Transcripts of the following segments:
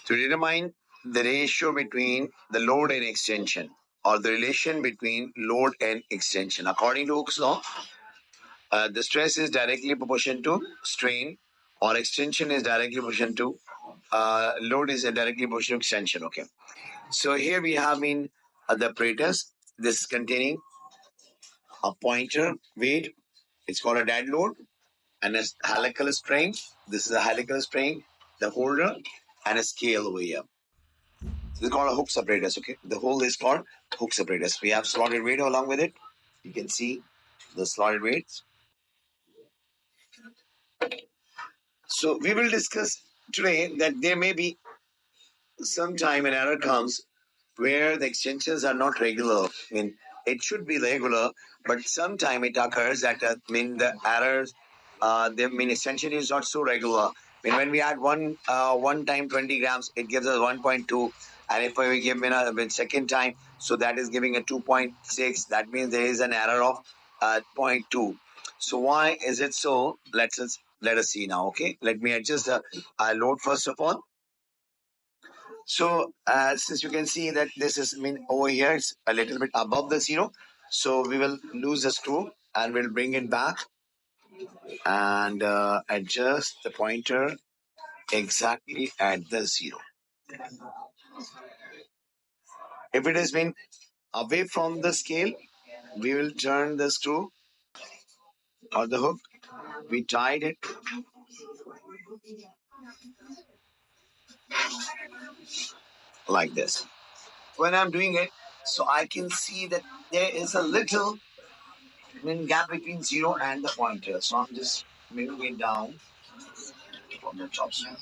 to determine the ratio between the load and extension, or the relation between load and extension. According to Hooke's law, the stress is directly proportional to strain, or extension is directly proportional to load is directly proportional to extension. Okay. So here we have in the apparatus. This is containing a pointer weight. It's called a dead load, and a helical spring. This is a helical spring, the holder, and a scale over here. This is called a Hooke's apparatus. Okay, the whole is called Hooke's apparatus. We have slotted weight along with it. You can see the slotted weights. So we will discuss today that there may be some time an error comes where the extensions are not regular. I mean, it should be regular, but sometime it occurs that the errors, the extension is not so regular. When we add one time 20 grams, it gives us 1.2, and if we give a second time, so that is giving a 2.6. That means there is an error of 0.2. So why is it so? Let us see now. Okay, let me adjust the load first of all. So since you can see that this is over here, it's a little bit above the zero. So we will lose the screw and we'll bring it back and adjust the pointer exactly at the zero. If it has been away from the scale, we will turn the screw or the hook. We tied it. Like this. When I'm doing it, so I can see that there is a little gap between zero and the pointer. So I'm just moving it down from the top side.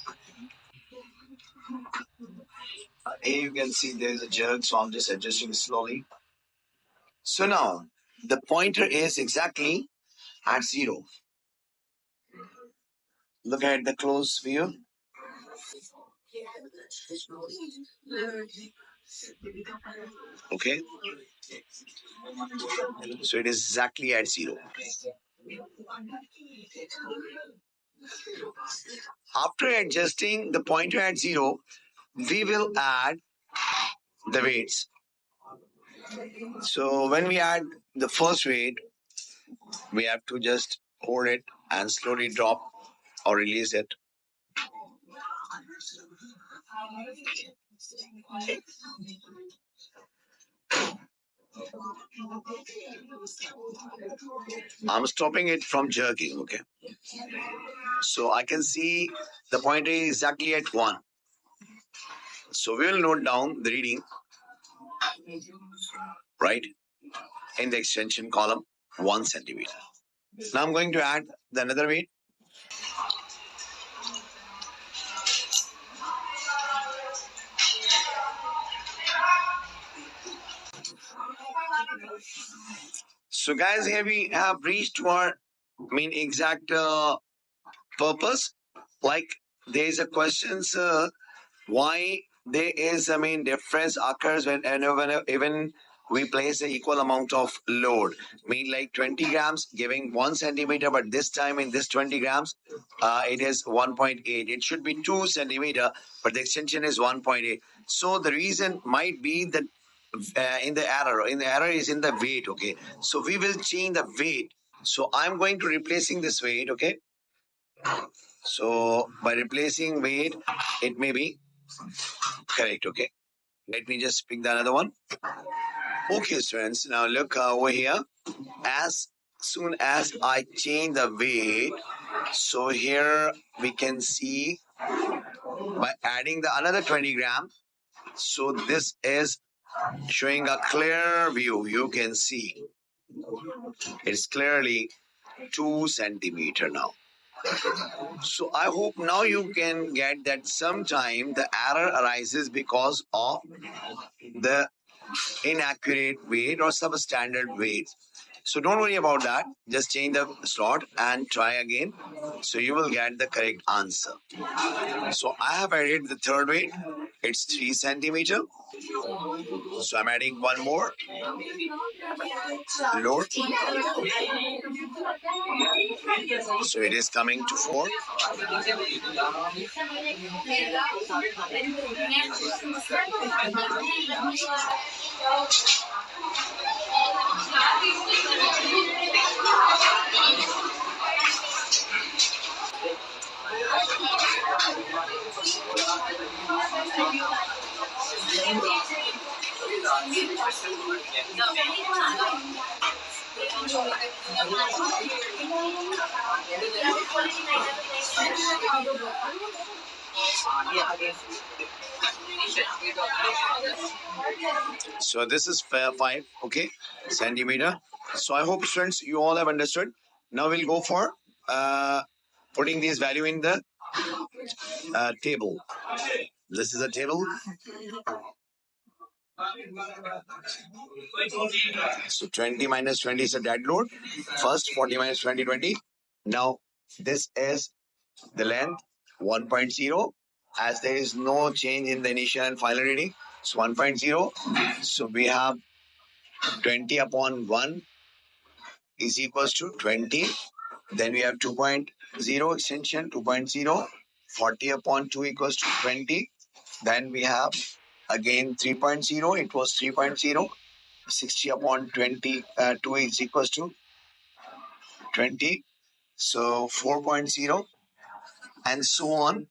Here you can see there's a jerk, so I'm just adjusting slowly. So now the pointer is exactly at zero. Look at the close view. Okay. So it is exactly at zero. After adjusting the pointer at zero, we will add the weights. So when we add the first weight, we have to just hold it and slowly drop or release it. I'm stopping it from jerking, okay? So I can see the pointer is exactly at 1. So we will note down the reading, right, in the extension column, 1 centimeter. Now I'm going to add the another weight. So guys, here we have reached our exact purpose. Like there is a question, sir, why there is difference occurs when even we place the equal amount of load. Like 20 grams giving 1 centimeter, but this time in this 20 grams, it is 1.8. It should be 2 centimeter, but the extension is 1.8. So the reason might be that in the error is in the weight. Okay, so we will change the weight. So I'm going to replacing this weight. Okay, so by replacing weight, it may be correct. Okay, let me just pick the another one. Okay, students, now look over here. As soon as I change the weight, so here we can see by adding the another 20 gram, so this is showing a clear view. You can see it's clearly 2 centimeter now. So I hope now you can get that sometime the error arises because of the inaccurate weight or substandard weight. So don't worry about that. Just change the slot and try again. So you will get the correct answer. So I have added the third weight. It's 3 centimeter. So I'm adding one more load. So it is coming to 4. So this is 5, okay, centimeter. So I hope students you all have understood. Now we'll go for putting this value in the table. This is a table. So 20 minus 20 is a dead load. First 40 minus 20, 20. Now this is the length 1.0, as there is no change in the initial and final reading. It's 1.0. So we have 20 upon 1 is equals to 20. Then we have 2.0 extension 2.0. 40 upon 2 equals to 20. Then we have again 3.0. It was 3.0. 60 upon 20 2 is equals to 20. So 4.0 and so on.